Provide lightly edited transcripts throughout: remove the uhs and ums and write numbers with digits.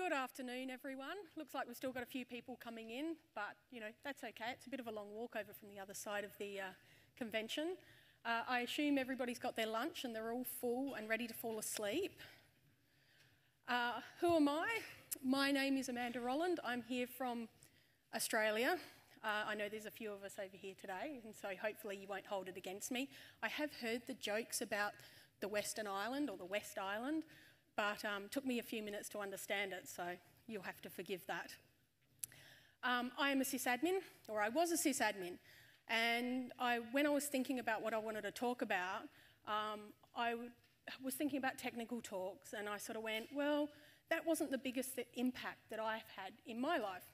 Good afternoon, everyone. Looks like we've still got a few people coming in, but that's okay. It's a bit of a long walk over from the other side of the convention. I assume everybody's got their lunch and they're all full and ready to fall asleep. Who am I? My name is Amanda Rolland. I'm here from Australia. I know there's a few of us over here today, and so hopefully you won't hold it against me. I have heard the jokes about the Western Island or the West Island, but took me a few minutes to understand it, so you'll have to forgive that. I am a sysadmin, or I was a sysadmin, and when I was thinking about what I wanted to talk about, I was thinking about technical talks, and I sort of went, well, that wasn't the biggest impact that I've had in my life.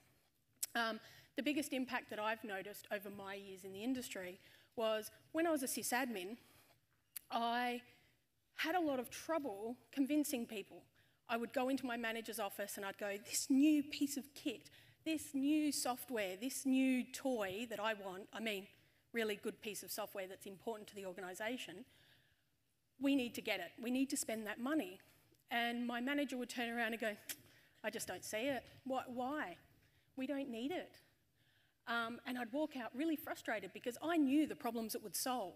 The biggest impact that I've noticed over my years in the industry was when I was a sysadmin, I had a lot of trouble convincing people. I would go into my manager's office and I'd go, this new piece of kit, this new software, this new toy that I want, really good piece of software that's important to the organisation, we need to get it. We need to spend that money. And my manager would turn around and go, I just don't see it. Why? We don't need it. And I'd walk out really frustrated because I knew the problems it would solve.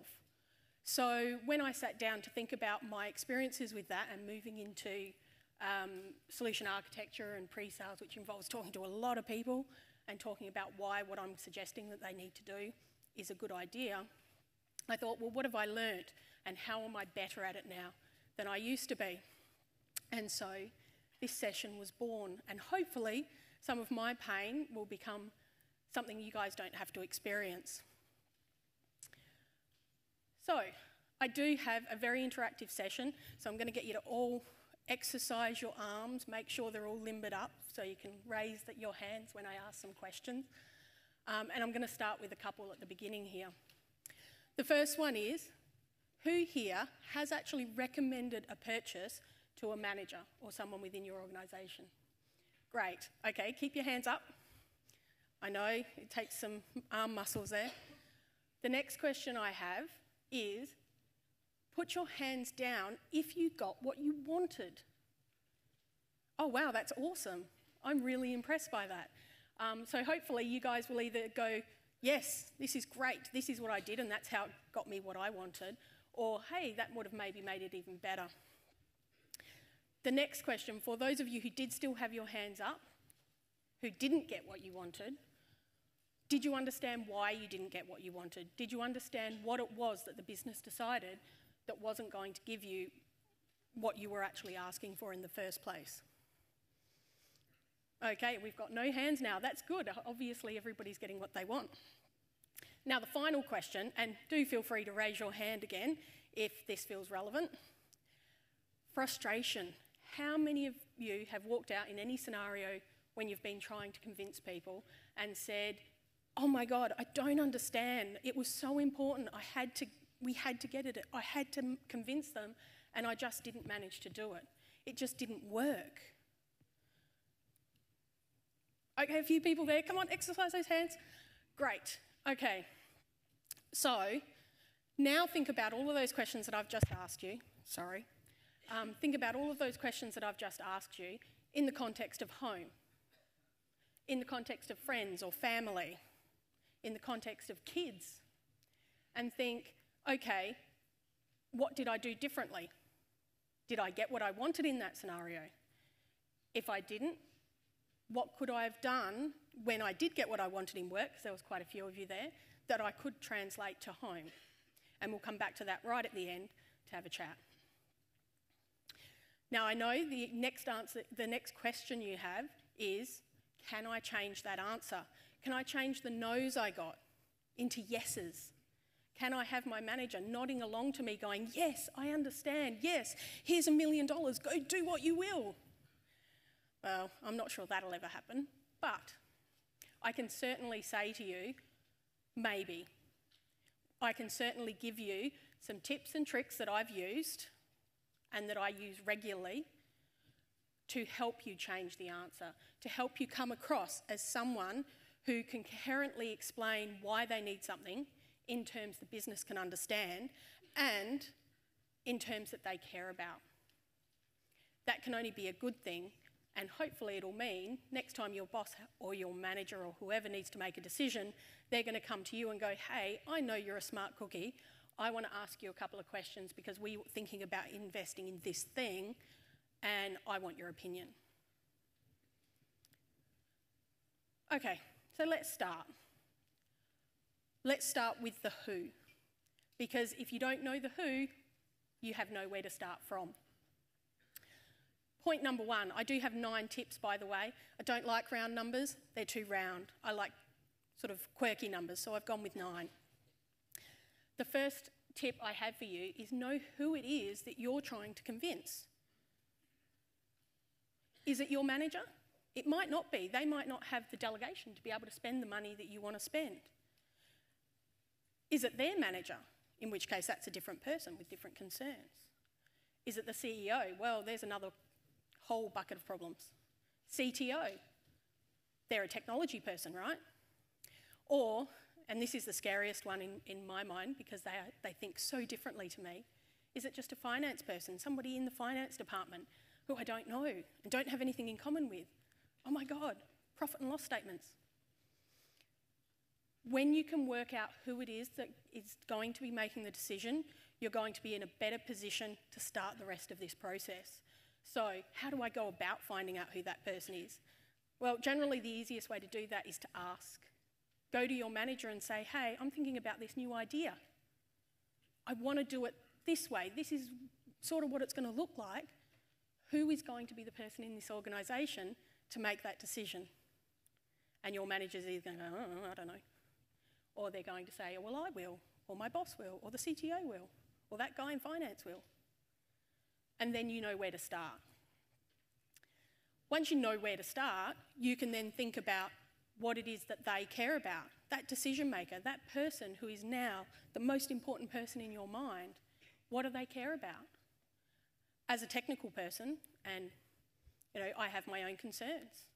So when I sat down to think about my experiences with that and moving into solution architecture and pre-sales, which involves talking to a lot of people and talking about why what I'm suggesting that they need to do is a good idea, I thought, well, what have I learnt and how am I better at it now than I used to be? And so this session was born, and hopefully some of my pain will become something you guys don't have to experience. So, I do have a very interactive session, so I'm going to get you to all exercise your arms, make sure they're all limbered up so you can raise your hands when I ask some questions. And I'm going to start with a couple at the beginning here. The first one is, who here has actually recommended a purchase to a manager or someone within your organisation? Great. Okay, keep your hands up. I know it takes some arm muscles there. The next question I have is, put your hands down if you got what you wanted. Oh wow, that's awesome. I'm really impressed by that. So hopefully you guys will either go, yes, this is great, this is what I did and that's how it got me what I wanted, or hey, that would have maybe made it even better. The next question, for those of you who did still have your hands up, who didn't get what you wanted, did you understand why you didn't get what you wanted? Did you understand what it was that the business decided that wasn't going to give you what you were actually asking for in the first place? Okay, we've got no hands now. That's good. Obviously, everybody's getting what they want. Now, the final question, and do feel free to raise your hand again if this feels relevant. Frustration. How many of you have walked out in any scenario when you've been trying to convince people and said, oh my God, I don't understand. It was so important. We had to get it. I had to convince them and I just didn't manage to do it. It just didn't work. Okay, a few people there. Come on, exercise those hands. Great. Okay. So now think about all of those questions that I've just asked you. Sorry. Think about all of those questions that I've just asked you in the context of home, in the context of friends or family, in the context of kids, and think, okay, what did I do differently? Did I get what I wanted in that scenario? If I didn't, what could I have done when I did get what I wanted in work, because there was quite a few of you there, that I could translate to home? And we'll come back to that right at the end to have a chat. Now, I know the next question you have is, can I change that answer? Can I change the no's I got into yeses? Can I have my manager nodding along to me going, yes, I understand, yes, here's $1 million, go do what you will? Well, I'm not sure that'll ever happen, but I can certainly say to you, maybe. I can certainly give you some tips and tricks that I've used and that I use regularly to help you change the answer, to help you come across as someone who can coherently explain why they need something in terms the business can understand and in terms that they care about. That can only be a good thing, And hopefully it'll mean next time your boss or your manager or whoever needs to make a decision, they're going to come to you and go, hey, I know you're a smart cookie. I want to ask you a couple of questions because we're thinking about investing in this thing and I want your opinion. Okay, so let's start. Let's start with the who. Because if you don't know the who, you have nowhere to start from. Point number one, I do have 9 tips, by the way. I don't like round numbers, they're too round. I like sort of quirky numbers, so I've gone with 9. The first tip I have for you is know who it is that you're trying to convince. Is it your manager? It might not be. They might not have the delegation to be able to spend the money that you want to spend. Is it their manager? In which case that's a different person with different concerns. Is it the CEO? Well, there's another whole bucket of problems. CTO, they're a technology person, right? Or, and this is the scariest one in my mind because they think so differently to me, is it just a finance person, somebody in the finance department who I don't know and don't have anything in common with? Oh my God, profit and loss statements. When you can work out who it is that is going to be making the decision, you're going to be in a better position to start the rest of this process. So how do I go about finding out who that person is? Well, generally the easiest way to do that is to ask. Go to your manager and say, hey, I'm thinking about this new idea. I want to do it this way. This is sort of what it's going to look like. Who is going to be the person in this organisation to make that decision? And your manager's either going to go, oh, I don't know. Or they're going to say, oh, well, I will, or my boss will, or the CTO will, or that guy in finance will. And then you know where to start. Once you know where to start, you can then think about what it is that they care about. That decision maker, that person who is now the most important person in your mind, what do they care about? As a technical person, and I have my own concerns.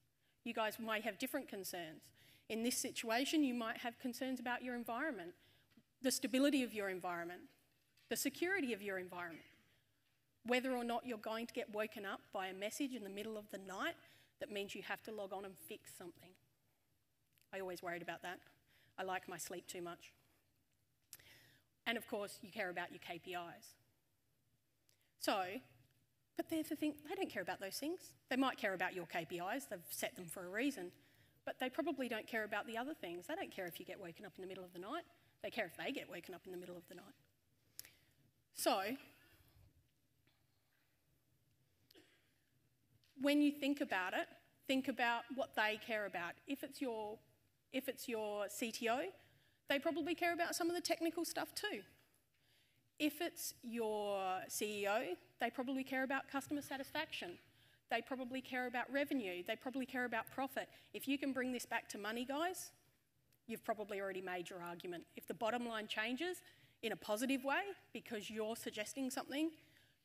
You guys might have different concerns. In this situation, you might have concerns about your environment, the stability of your environment, the security of your environment, whether or not you're going to get woken up by a message in the middle of the night that means you have to log on and fix something. I always worried about that. I like my sleep too much. And of course, you care about your KPIs. So, but they're the thing, they don't care about those things. They might care about your KPIs, they've set them for a reason, but they probably don't care about the other things. They don't care if you get woken up in the middle of the night. They care if they get woken up in the middle of the night. So, when you think about it, think about what they care about. If it's your CTO, they probably care about some of the technical stuff too. If it's your CEO, they probably care about customer satisfaction. They probably care about revenue. They probably care about profit. If you can bring this back to money, guys, you've probably already made your argument. If the bottom line changes in a positive way because you're suggesting something,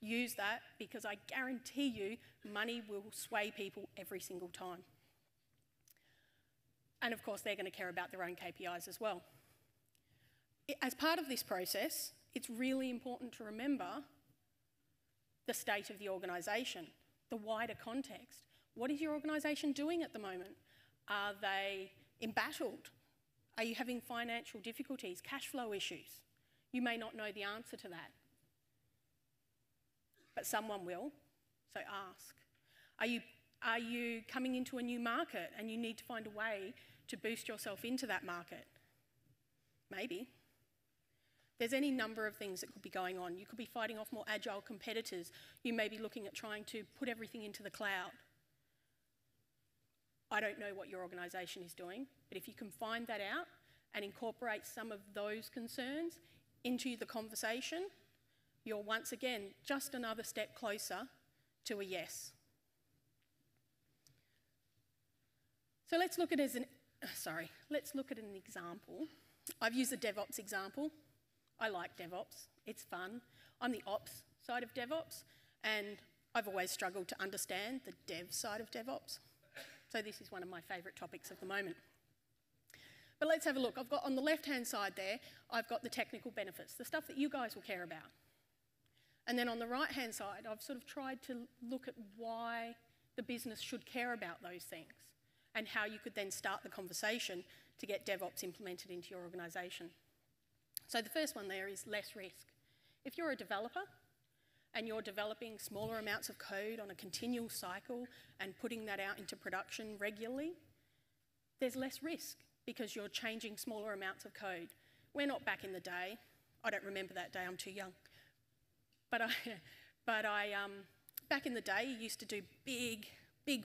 use that because I guarantee you money will sway people every single time. And of course, they're going to care about their own KPIs as well. As part of this process, it's really important to remember the state of the organisation, the wider context. What is your organisation doing at the moment? Are they embattled? Are you having financial difficulties, cash flow issues? You may not know the answer to that, but someone will, so ask. Are you coming into a new market and you need to find a way to boost yourself into that market? Maybe. There's any number of things that could be going on. You could be fighting off more agile competitors. You may be looking at trying to put everything into the cloud. I don't know what your organisation is doing, but if you can find that out and incorporate some of those concerns into the conversation, you're once again just another step closer to a yes. So let's look at an example. I've used the DevOps example. I like DevOps, it's fun. I'm the ops side of DevOps, and I've always struggled to understand the dev side of DevOps. So this is one of my favourite topics at the moment. But let's have a look. I've got on the left-hand side there, I've got the technical benefits, the stuff that you guys will care about. And then on the right-hand side, I've sort of tried to look at why the business should care about those things and how you could then start the conversation to get DevOps implemented into your organisation. So the first one there is less risk. If you're a developer and you're developing smaller amounts of code on a continual cycle and putting that out into production regularly, there's less risk because you're changing smaller amounts of code. We're not back in the day. I don't remember that day, I'm too young. But back in the day, you used to do big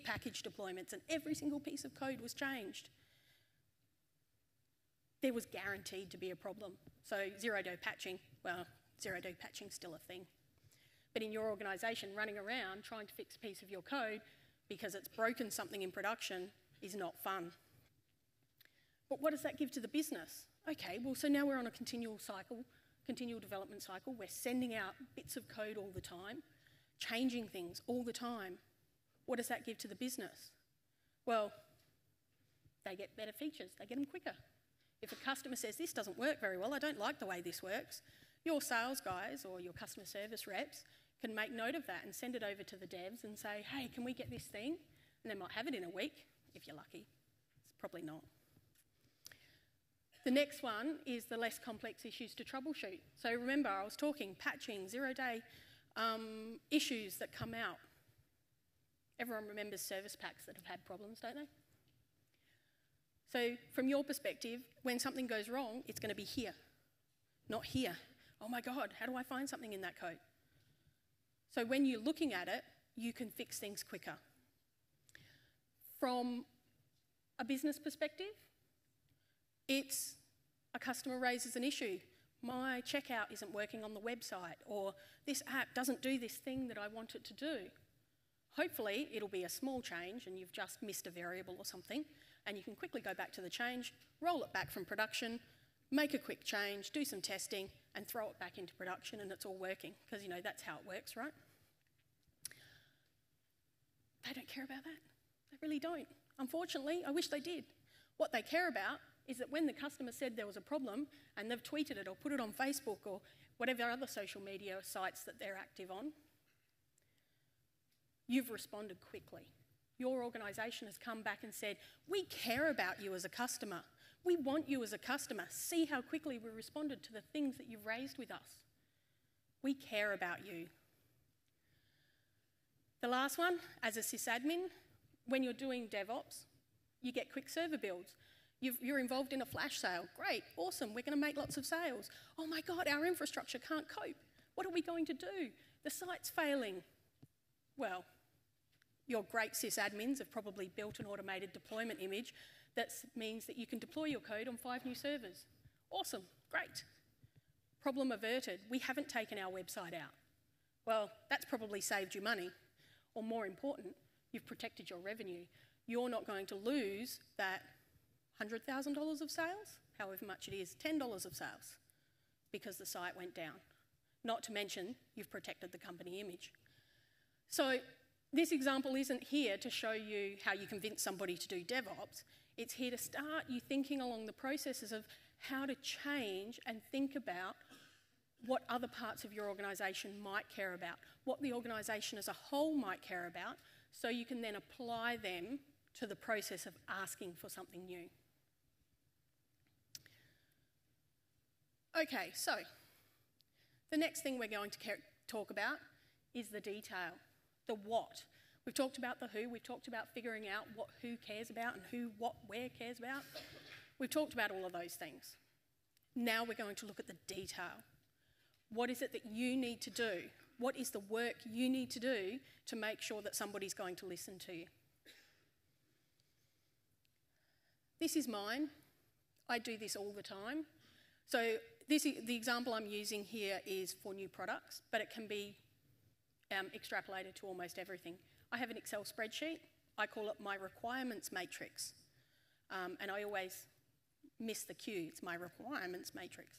package deployments and every single piece of code was changed. There was guaranteed to be a problem. So zero-day patching, well, zero-day patching's still a thing. But in your organisation, running around trying to fix a piece of your code because it's broken something in production is not fun. But what does that give to the business? Okay, well, so now we're on a continual development cycle. We're sending out bits of code all the time, changing things all the time. What does that give to the business? Well, they get better features. They get them quicker. If a customer says, this doesn't work very well, I don't like the way this works, your sales guys or your customer service reps can make note of that and send it over to the devs and say, hey, can we get this thing? And they might have it in a week, if you're lucky. It's probably not. The next one is the less complex issues to troubleshoot. So remember, I was talking patching, zero-day issues that come out. Everyone remembers service packs that have had problems, don't they? So from your perspective, when something goes wrong, it's going to be here, not here. Oh my God, how do I find something in that code? So when you're looking at it, you can fix things quicker. From a business perspective, it's a customer raises an issue. My checkout isn't working on the website, or this app doesn't do this thing that I want it to do. Hopefully, it'll be a small change and you've just missed a variable or something, and you can quickly go back to the change, roll it back from production, make a quick change, do some testing, and throw it back into production, and it's all working, because, you know, that's how it works, right? They don't care about that. They really don't. Unfortunately, I wish they did. What they care about is that when the customer said there was a problem and they've tweeted it or put it on Facebook or whatever other social media sites that they're active on, you've responded quickly. Your organisation has come back and said, we care about you as a customer. We want you as a customer. See how quickly we responded to the things that you've raised with us. We care about you. The last one, as a sysadmin, when you're doing DevOps, you get quick server builds. You're involved in a flash sale. Great, awesome, we're going to make lots of sales. Oh my God, our infrastructure can't cope. What are we going to do? The site's failing. Well, your great sysadmins have probably built an automated deployment image that means that you can deploy your code on 5 new servers. Awesome, great. Problem averted. We haven't taken our website out. Well, that's probably saved you money. Or more important, you've protected your revenue. You're not going to lose that $100,000 of sales, however much it is, $10 of sales, because the site went down. Not to mention, you've protected the company image. So this example isn't here to show you how you convince somebody to do DevOps. It's here to start you thinking along the processes of how to change and think about what other parts of your organisation might care about, what the organisation as a whole might care about, so you can then apply them to the process of asking for something new. Okay, so the next thing we're going to talk about is the detail, the what. We've talked about the who, we've talked about figuring out what who cares about and who, what, where cares about. We've talked about all of those things. Now we're going to look at the detail. What is it that you need to do? What is the work you need to do to make sure that somebody's going to listen to you? This is mine. I do this all the time. So the example I'm using here is for new products, but it can be extrapolated to almost everything. I have an Excel spreadsheet. I call it my requirements matrix. And I always miss the cue. It's my requirements matrix.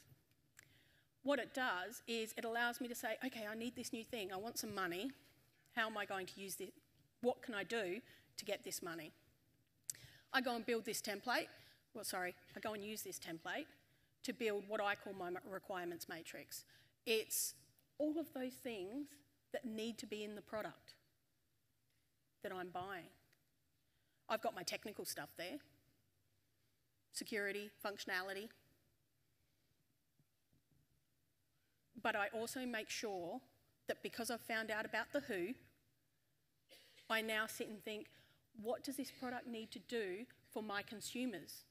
What it does is it allows me to say, okay, I need this new thing. I want some money. How am I going to use this? What can I do to get this money? I go and build this template. I go and use this template to build what I call my requirements matrix. It's all of those things that need to be in the product. that I'm buying. I've got my technical stuff there, security, functionality, but I also make sure that because I've found out about the who, I now sit and think, what does this product need to do for my consumers,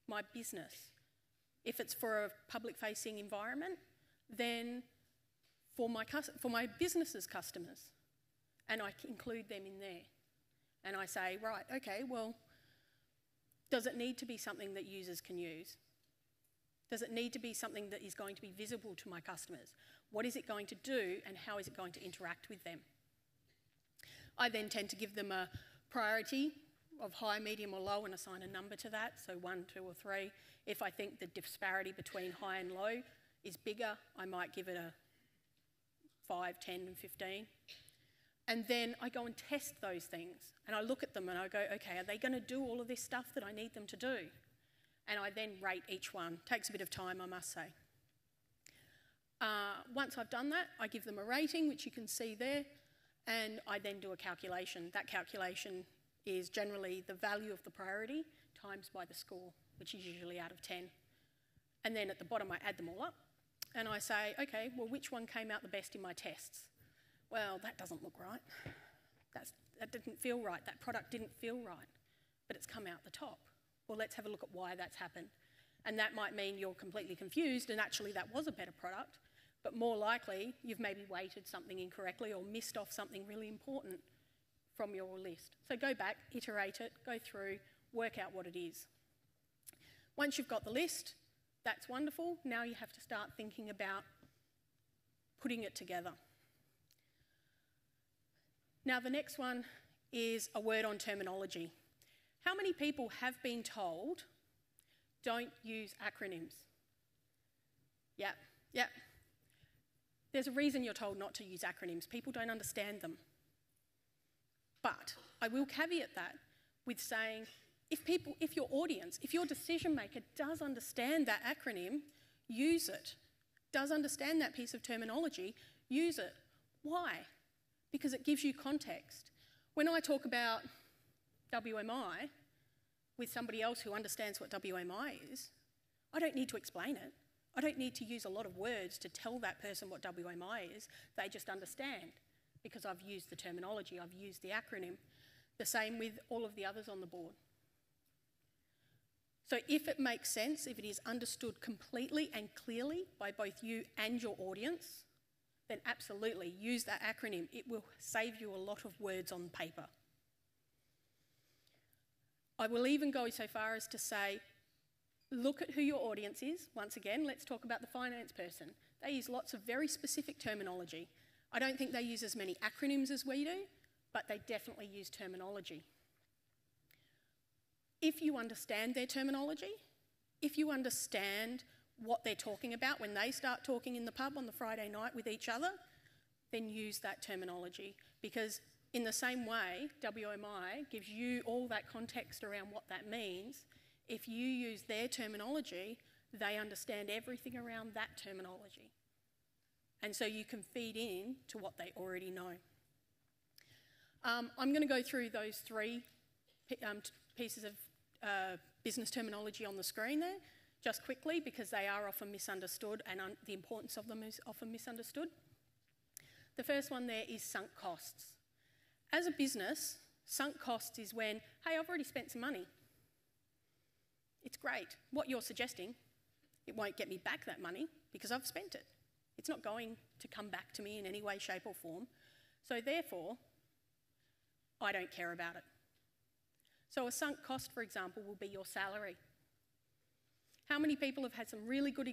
my business? If it's for a public-facing environment, then for my business's customers, and I include them in there. And I say, right, okay, well, does it need to be something that users can use? Does it need to be something that is going to be visible to my customers? What is it going to do, and how is it going to interact with them? I then tend to give them a priority of high, medium or low and assign a number to that, so 1, 2 or 3. If I think the disparity between high and low is bigger, I might give it a 5, 10 and 15. And then I go and test those things, and I look at them and I go, okay, are they going to do all of this stuff that I need them to do? And I then rate each one. Takes a bit of time, I must say. Once I've done that, I give them a rating, which you can see there, and I then do a calculation. That calculation is generally the value of the priority times by the score, which is usually out of 10. And then at the bottom, I add them all up, and I say, okay, well, which one came out the best in my tests? Well, that doesn't look right. That didn't feel right. That product didn't feel right, but it's come out the top. Well, let's have a look at why that's happened. And that might mean you're completely confused and actually that was a better product, but more likely you've maybe weighted something incorrectly or missed off something really important from your list. So go back, iterate it, go through, work out what it is. Once you've got the list, that's wonderful. Now you have to start thinking about putting it together. Now the next one is a word on terminology. How many people have been told, don't use acronyms? Yep. There's a reason you're told not to use acronyms. People don't understand them. But I will caveat that with saying, if your audience, if your decision maker does understand that acronym, use it. Does understand that piece of terminology, use it. Why? Because it gives you context. When I talk about WMI with somebody else who understands what WMI is, I don't need to explain it. I don't need to use a lot of words to tell that person what WMI is. They just understand because I've used the terminology, I've used the acronym. The same with all of the others on the board. So if it makes sense, if it is understood completely and clearly by both you and your audience, then absolutely use that acronym. It will save you a lot of words on paper. I will even go so far as to say, look at who your audience is. Once again, let's talk about the finance person. They use lots of very specific terminology. I don't think they use as many acronyms as we do, but they definitely use terminology. If you understand their terminology, if you understand what they're talking about when they start talking in the pub on the Friday night with each other, then use that terminology. Because in the same way, WMI gives you all that context around what that means. If you use their terminology, they understand everything around that terminology. And so you can feed in to what they already know. I'm going to go through those 3 pieces of business terminology on the screen there, just quickly, because they are often misunderstood and the importance of them is often misunderstood. The first one there is sunk costs. As a business, sunk costs is when, hey, I've already spent some money. It's great. What you're suggesting, it won't get me back that money because I've spent it. It's not going to come back to me in any way, shape or form. So therefore, I don't care about it. So a sunk cost, for example, will be your salary. How many people have had some really good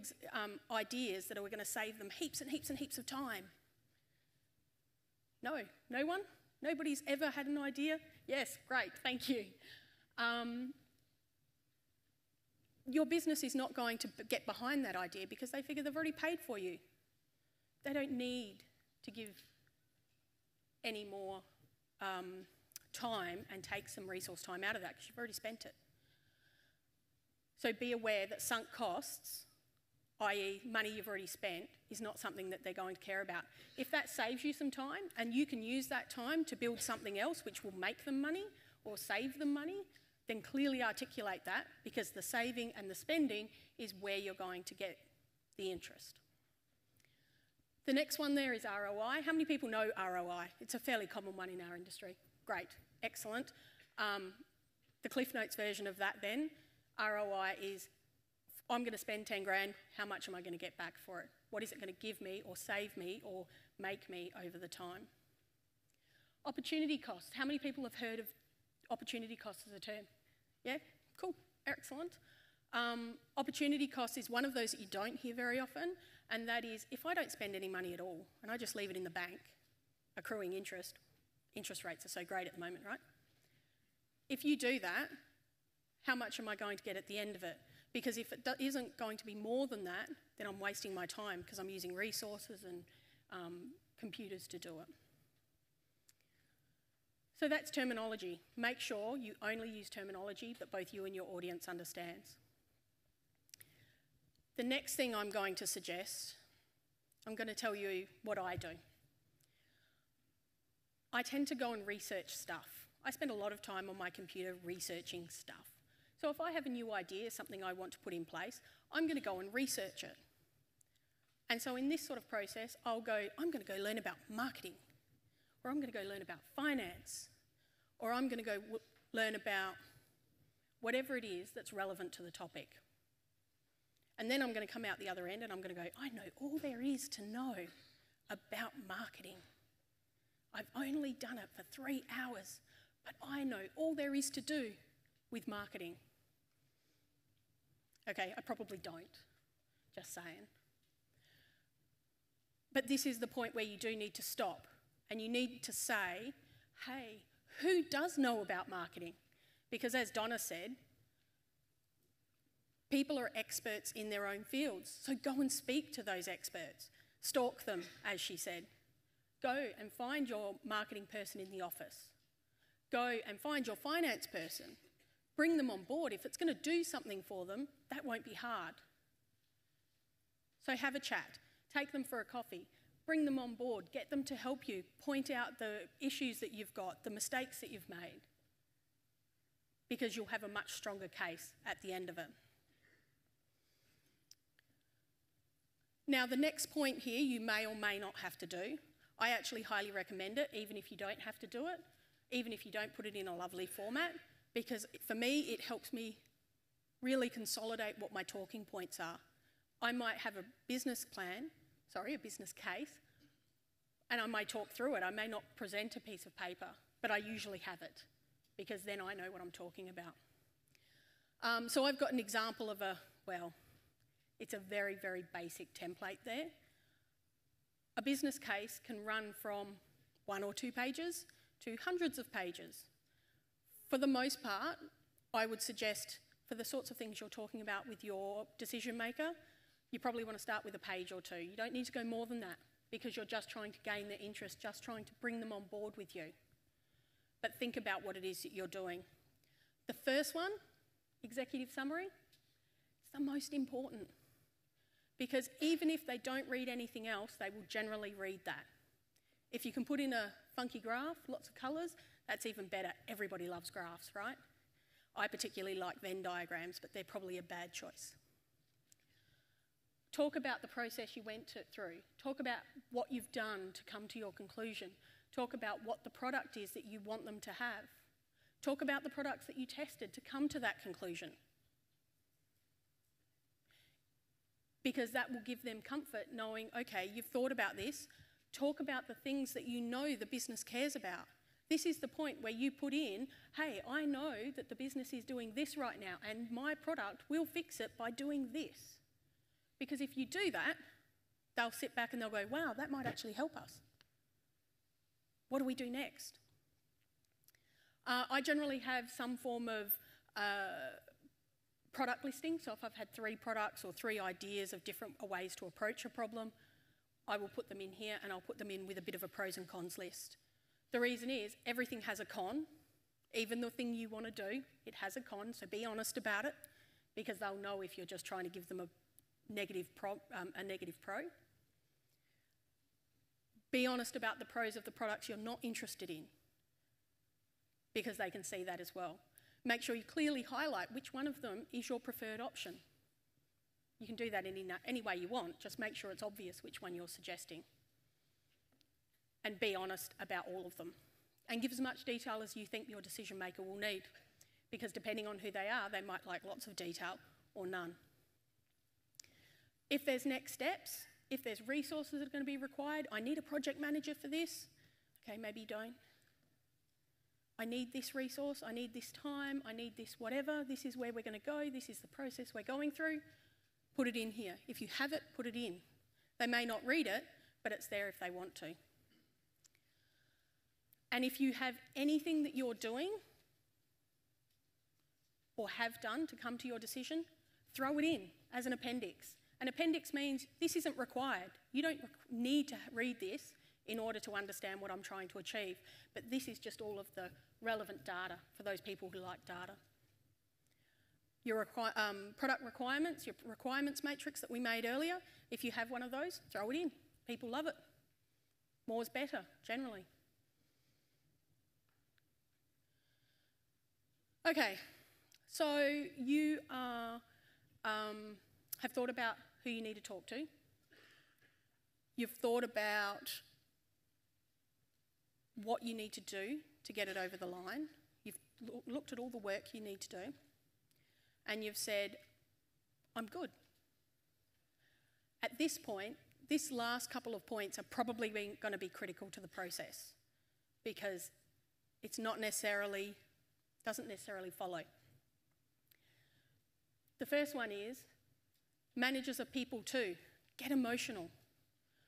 ideas that are going to save them heaps and heaps and heaps of time? No? No one? Nobody's ever had an idea? Yes, great, thank you. Your business is not going to get behind that idea because they figure they've already paid for you. They don't need to give any more time and take some resource time out of that because you've already spent it. So be aware that sunk costs i.e. money you've already spent, is not something that they're going to care about. If that saves you some time and you can use that time to build something else which will make them money or save them money, then clearly articulate that, because the saving and the spending is where you're going to get the interest. The next one there is ROI. How many people know ROI? It's a fairly common one in our industry. Great, excellent. The Cliff Notes version of that then, ROI is, I'm going to spend 10 grand, how much am I going to get back for it? What is it going to give me or save me or make me over the time? Opportunity cost. How many people have heard of opportunity cost as a term? Yeah, cool, excellent. Opportunity cost is one of those that you don't hear very often, and that is, if I don't spend any money at all and I just leave it in the bank, accruing interest rates are so great at the moment, right? If you do that, how much am I going to get at the end of it? Because if it isn't going to be more than that, then I'm wasting my time because I'm using resources and computers to do it. So that's terminology. Make sure you only use terminology that both you and your audience understands. The next thing I'm going to suggest, I'm going to tell you what I do. I tend to go and research stuff. I spend a lot of time on my computer researching stuff. So if I have a new idea, something I want to put in place, I'm going to go and research it. And so in this sort of process, I'm going to go learn about marketing, or I'm going to go learn about finance, or I'm going to go learn about whatever it is that's relevant to the topic. And then I'm going to come out the other end and I'm going to go, I know all there is to know about marketing. I've only done it for 3 hours, but I know all there is to do with marketing. Okay, I probably don't, just saying. But this is the point where you do need to stop and you need to say, hey, who does know about marketing? Because as Donna said, people are experts in their own fields, so go and speak to those experts. Stalk them, as she said. Go and find your marketing person in the office. Go and find your finance person. Bring them on board. If it's going to do something for them, that won't be hard. So have a chat. Take them for a coffee. Bring them on board. Get them to help you. Point out the issues that you've got, the mistakes that you've made, because you'll have a much stronger case at the end of it. Now, the next point here you may or may not have to do. I actually highly recommend it, even if you don't have to do it, even if you don't put it in a lovely format, because for me, it helps me really consolidate what my talking points are. I might have a business case, and I may talk through it. I may not present a piece of paper, but I usually have it, because then I know what I'm talking about. So I've got an example of it's a very, very basic template there. A business case can run from 1 or 2 pages to hundreds of pages. For the most part, I would suggest for the sorts of things you're talking about with your decision maker, you probably want to start with a page or 2. You don't need to go more than that because you're just trying to gain their interest, just trying to bring them on board with you. But think about what it is that you're doing. The first one, executive summary, it's the most important. Because even if they don't read anything else, they will generally read that. If you can put in a funky graph, lots of colours, that's even better. Everybody loves graphs, right? I particularly like Venn diagrams, but they're probably a bad choice. Talk about the process you went through. Talk about what you've done to come to your conclusion. Talk about what the product is that you want them to have. Talk about the products that you tested to come to that conclusion. Because that will give them comfort knowing, okay, you've thought about this. Talk about the things that you know the business cares about. This is the point where you put in, hey, I know that the business is doing this right now and my product will fix it by doing this. Because if you do that, they'll sit back and they'll go, wow, that might actually help us. What do we do next? I generally have some form of product listing. So if I've had 3 products or 3 ideas of different ways to approach a problem, I will put them in here and I'll put them in with a bit of a pros and cons list. The reason is everything has a con. Even the thing you want to do, it has a con, so be honest about it, because they'll know if you're just trying to give them a a negative pro. Be honest about the pros of the products you're not interested in, because they can see that as well. Make sure you clearly highlight which one of them is your preferred option. You can do that in any way you want, just make sure it's obvious which one you're suggesting. And be honest about all of them. And give as much detail as you think your decision maker will need, because depending on who they are, they might like lots of detail or none. If there's next steps, if there's resources that are going to be required, I need a project manager for this. Okay, maybe you don't. I need this resource, I need this time, I need this whatever, this is where we're going to go, this is the process we're going through. Put it in here. If you have it, put it in. They may not read it, but it's there if they want to. And if you have anything that you're doing or have done to come to your decision, throw it in as an appendix. An appendix means this isn't required. You don't need to read this in order to understand what I'm trying to achieve, but this is just all of the relevant data for those people who like data. Your product requirements, your requirements matrix that we made earlier, if you have one of those, throw it in. People love it. More's better, generally. Okay, so you have thought about who you need to talk to. You've thought about what you need to do to get it over the line. You've looked at all the work you need to do. And you've said, I'm good. At this point, this last couple of points are probably going to be critical to the process, because it's not necessarily, doesn't necessarily follow. The first one is, managers are people too. Get emotional.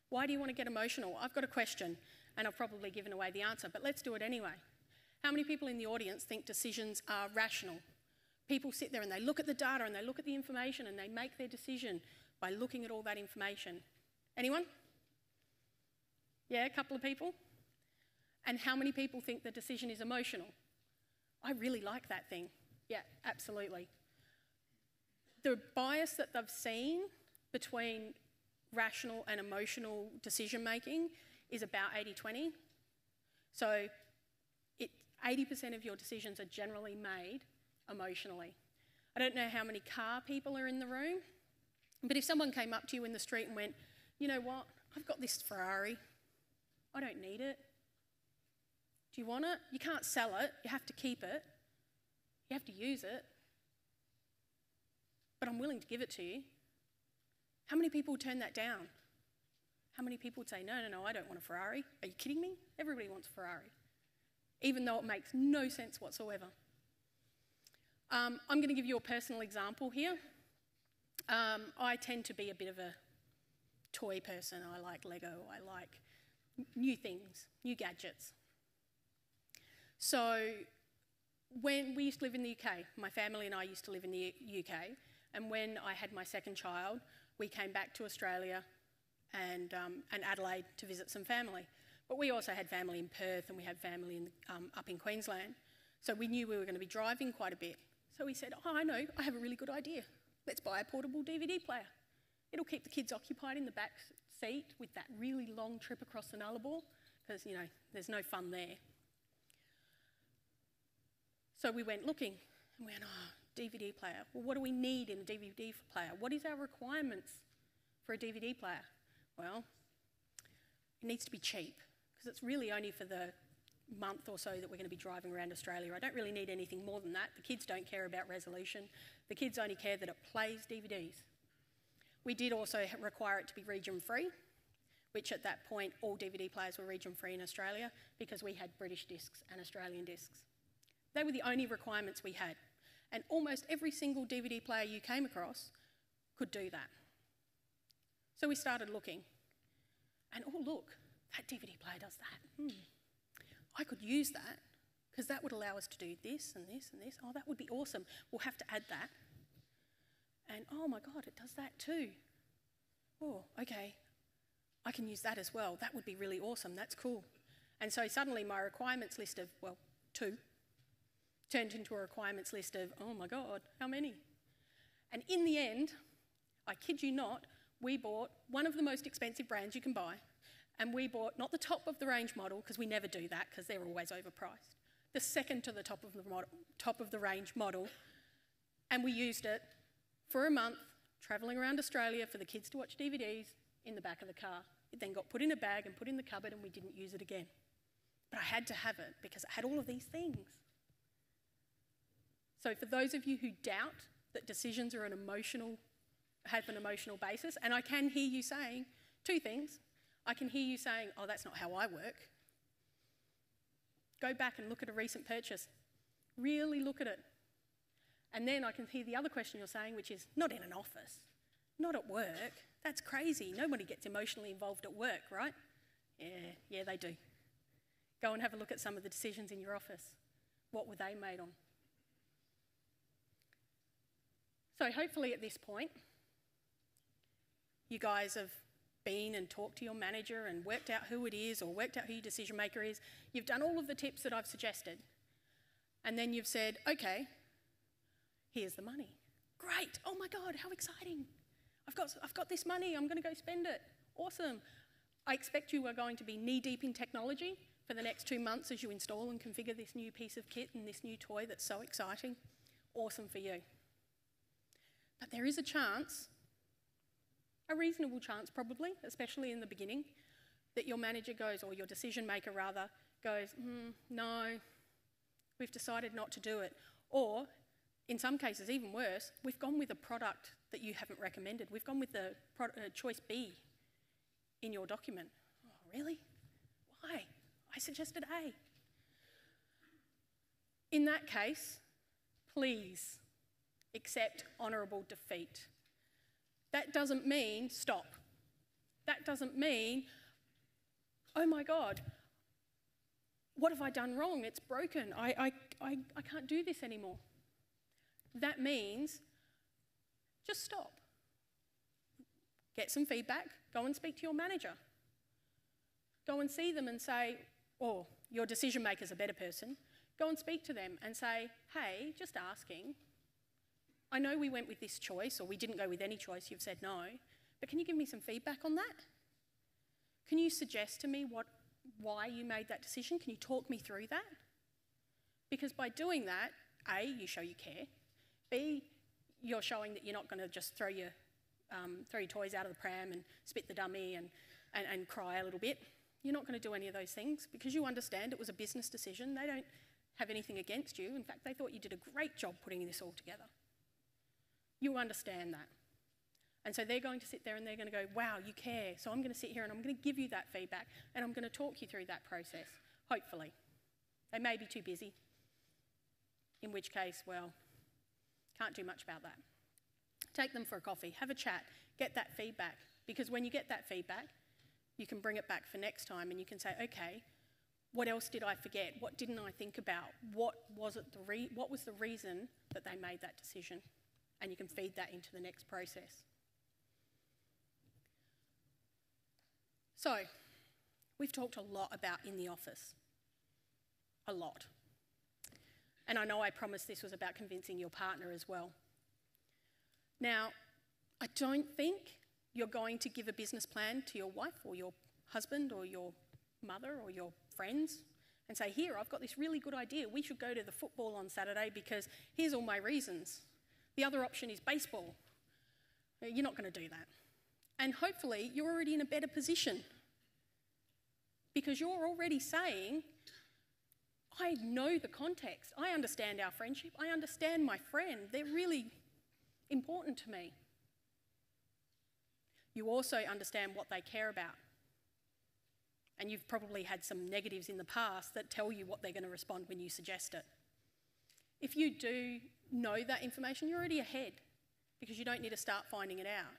Why do you want to get emotional? I've got a question, and I've probably given away the answer, but let's do it anyway. How many people in the audience think decisions are rational? People sit there and they look at the data and they look at the information and they make their decision by looking at all that information. Anyone? Yeah, a couple of people? And how many people think the decision is emotional? I really like that thing. Yeah, absolutely. The bias that they've seen between rational and emotional decision making is about 80-20. So 80% of your decisions are generally made emotionally. I don't know how many car people are in the room, but if someone came up to you in the street and went, you know what, I've got this Ferrari, I don't need it. Do you want it? You can't sell it, you have to keep it, you have to use it, but I'm willing to give it to you. How many people would turn that down? How many people would say, no, I don't want a Ferrari. Are you kidding me? Everybody wants a Ferrari, even though it makes no sense whatsoever. I'm going to give you a personal example here. I tend to be a bit of a toy person. I like Lego. I like new things, new gadgets. So when we used to live in the UK, my family and I used to live in the UK, and when I had my second child, we came back to Australia and Adelaide to visit some family. But we also had family in Perth and we had family up in Queensland. So we knew we were going to be driving quite a bit. So we said, oh, I know, I have a really good idea. Let's buy a portable DVD player. It'll keep the kids occupied in the back seat with that really long trip across the Nullarbor, because, you know, there's no fun there. So we went looking and we went, oh, DVD player. Well, what do we need in a DVD player? What is our requirements for a DVD player? Well, it needs to be cheap, because it's really only for the month or so that we're going to be driving around Australia. I don't really need anything more than that. The kids don't care about resolution. The kids only care that it plays DVDs. We did also require it to be region-free, which at that point all DVD players were region-free in Australia, because we had British discs and Australian discs. They were the only requirements we had. And almost every single DVD player you came across could do that. So we started looking. And oh, look, that DVD player does that. I could use that, because that would allow us to do this and this and this. Oh, that would be awesome. We'll have to add that. And oh my God, it does that too. Oh, okay. I can use that as well. That would be really awesome. That's cool. And so suddenly my requirements list of, well, 2 turned into a requirements list of, oh my God, how many? And in the end, I kid you not, we bought one of the most expensive brands you can buy, and we bought not the top of the range model, because we never do that because they're always overpriced, the second to the top of the range model, and we used it for a month, travelling around Australia for the kids to watch DVDs in the back of the car. It then got put in a bag and put in the cupboard, and we didn't use it again. But I had to have it because it had all of these things. So for those of you who doubt that decisions are have an emotional basis, and I can hear you saying two things. I can hear you saying, oh, that's not how I work. Go back and look at a recent purchase. Really look at it. And then I can hear the other question you're saying, which is, not in an office, not at work. That's crazy. Nobody gets emotionally involved at work, right? Yeah, they do. Go and have a look at some of the decisions in your office. What were they made on? So hopefully at this point, you guys have been and talked to your manager and worked out who it is or worked out who your decision maker is. You've done all of the tips that I've suggested. And then you've said, okay, here's the money. Great, oh my God, how exciting. I've got this money, I'm gonna go spend it. Awesome. I expect you are going to be knee-deep in technology for the next 2 months as you install and configure this new piece of kit and this new toy that's so exciting. Awesome for you. But there is a chance, a reasonable chance probably, especially in the beginning, that your manager goes, or your decision maker rather, goes, no, we've decided not to do it. Or, in some cases even worse, we've gone with a product that you haven't recommended. We've gone with the choice B in your document. Oh, really? Why? I suggested A. In that case, please accept honourable defeat. That doesn't mean stop. That doesn't mean, oh my God, what have I done wrong? It's broken. I can't do this anymore. That means just stop. Get some feedback. Go and speak to your manager. Go and see them and say, or your decision maker's a better person. Go and speak to them and say, hey, just asking. I know we went with this choice, or we didn't go with any choice, you've said no, but can you give me some feedback on that? Can you suggest to me why you made that decision? Can you talk me through that? Because by doing that, A, you show you care. B, you're showing that you're not going to just throw your toys out of the pram and spit the dummy and cry a little bit. You're not going to do any of those things because you understand it was a business decision. They don't have anything against you. In fact, they thought you did a great job putting this all together. You understand that. And so they're going to sit there and they're going to go, wow, you care. So I'm going to sit here and I'm going to give you that feedback and I'm going to talk you through that process, hopefully. They may be too busy, in which case, well, can't do much about that. Take them for a coffee, have a chat, get that feedback, because when you get that feedback, you can bring it back for next time and you can say, okay, what else did I forget? What didn't I think about? What was the reason that they made that decision? And you can feed that into the next process. So, we've talked a lot about in the office. A lot. And I know I promised this was about convincing your partner as well. Now, I don't think you're going to give a business plan to your wife or your husband or your mother or your friends and say, here, I've got this really good idea. We should go to the football on Saturday because here's all my reasons. The other option is baseball. You're not going to do that. And hopefully you're already in a better position because you're already saying, I know the context. I understand our friendship. I understand my friend. They're really important to me. You also understand what they care about. And you've probably had some negatives in the past that tell you what they're going to respond when you suggest it. If you do know that information, you're already ahead because you don't need to start finding it out.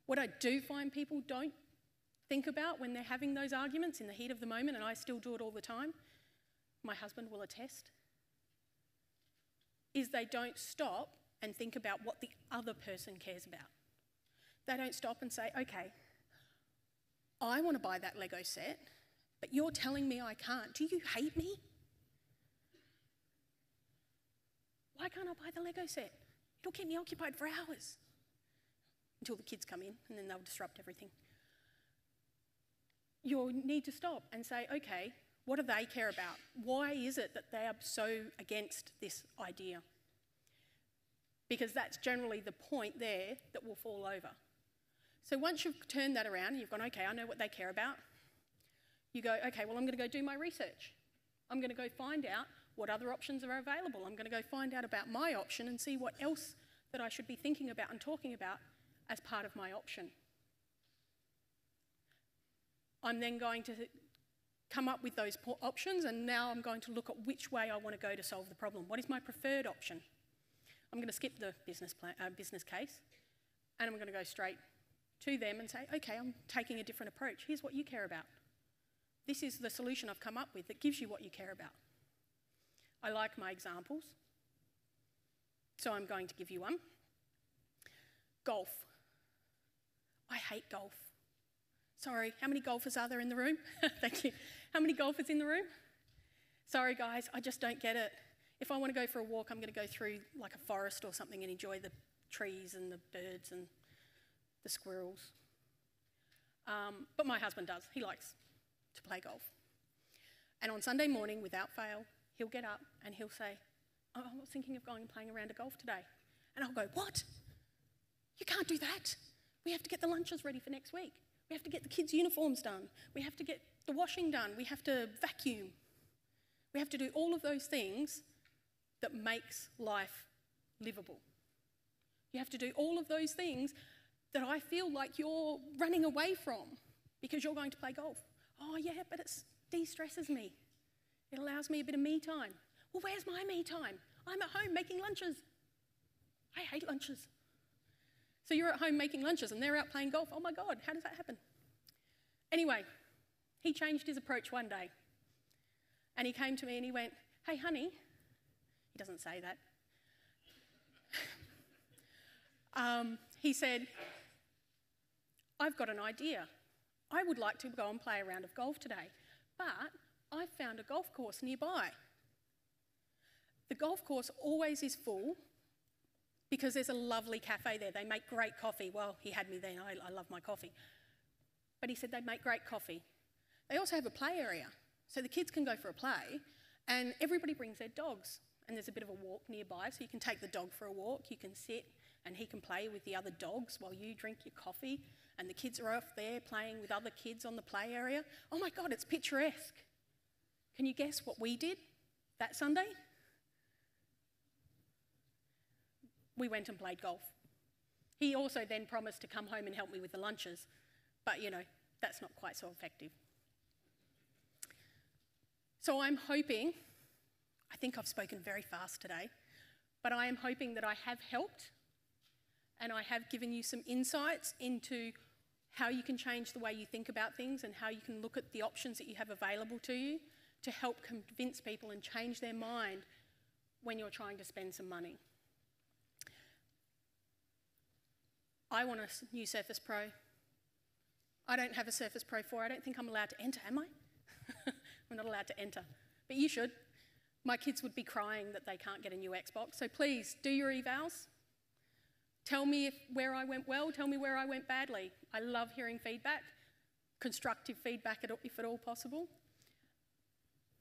What I do find people don't think about when they're having those arguments in the heat of the moment, and I still do it all the time, my husband will attest, is they don't stop and think about what the other person cares about. They don't stop and say, okay, I want to buy that Lego set, but you're telling me I can't. Do you hate me? Why can't I buy the Lego set? It'll keep me occupied for hours. until the kids come in, and then they'll disrupt everything. You'll need to stop and say, okay, what do they care about? Why is it that they are so against this idea? Because that's generally the point there that will fall over. So once you've turned that around and you've gone, okay, I know what they care about, you go, okay, well, I'm going to go do my research. I'm going to go find out what other options are available. I'm going to go find out about my option and see what else that I should be thinking about and talking about as part of my option. I'm then going to come up with those options, and now I'm going to look at which way I want to go to solve the problem. What is my preferred option? I'm going to skip the business case, and I'm going to go straight to them and say, okay, I'm taking a different approach. Here's what you care about. This is the solution I've come up with that gives you what you care about. I like my examples, so I'm going to give you one. Golf. I hate golf. Sorry, how many golfers are there in the room? Thank you. How many golfers in the room? Sorry guys, I just don't get it. If I want to go for a walk, I'm going to go through like a forest or something and enjoy the trees and the birds and the squirrels. But my husband does. He likes to play golf. And on Sunday morning, without fail, he'll get up and he'll say, oh, I was thinking of going and playing a round of golf today. And I'll go, what? You can't do that. We have to get the lunches ready for next week. We have to get the kids' uniforms done. We have to get the washing done. We have to vacuum. We have to do all of those things that makes life livable. You have to do all of those things that I feel like you're running away from because you're going to play golf. Oh yeah, but it de-stresses me. It allows me a bit of me time. Well, where's my me time? I'm at home making lunches. I hate lunches. So you're at home making lunches and they're out playing golf. Oh my God, how does that happen? Anyway, he changed his approach one day. And he came to me and he went, hey honey, he doesn't say that. He said, I've got an idea. I would like to go and play a round of golf today, but I've found a golf course nearby. The golf course always is full because there's a lovely cafe there. They make great coffee. Well, he had me then. I love my coffee. But he said they make great coffee. They also have a play area, so the kids can go for a play, and everybody brings their dogs. And there's a bit of a walk nearby, so you can take the dog for a walk. You can sit, and he can play with the other dogs while you drink your coffee, and the kids are off there playing with other kids on the play area. Oh my God, it's picturesque. Can you guess what we did that Sunday? We went and played golf. He also then promised to come home and help me with the lunches, but you know, that's not quite so effective. So I'm hoping, I think I've spoken very fast today, but I am hoping that I have helped and I have given you some insights into how you can change the way you think about things and how you can look at the options that you have available to you to help convince people and change their mind when you're trying to spend some money. I want a new Surface Pro. I don't have a Surface Pro 4. I don't think I'm allowed to enter, am I? I'm not allowed to enter, but you should. My kids would be crying that they can't get a new Xbox, so please do your evals. Tell me where I went well, tell me where I went badly. I love hearing feedback, constructive feedback if at all possible,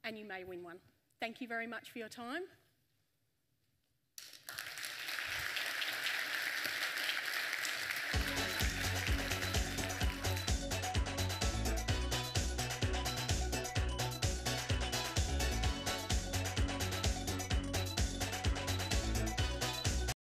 and you may win one. Thank you very much for your time.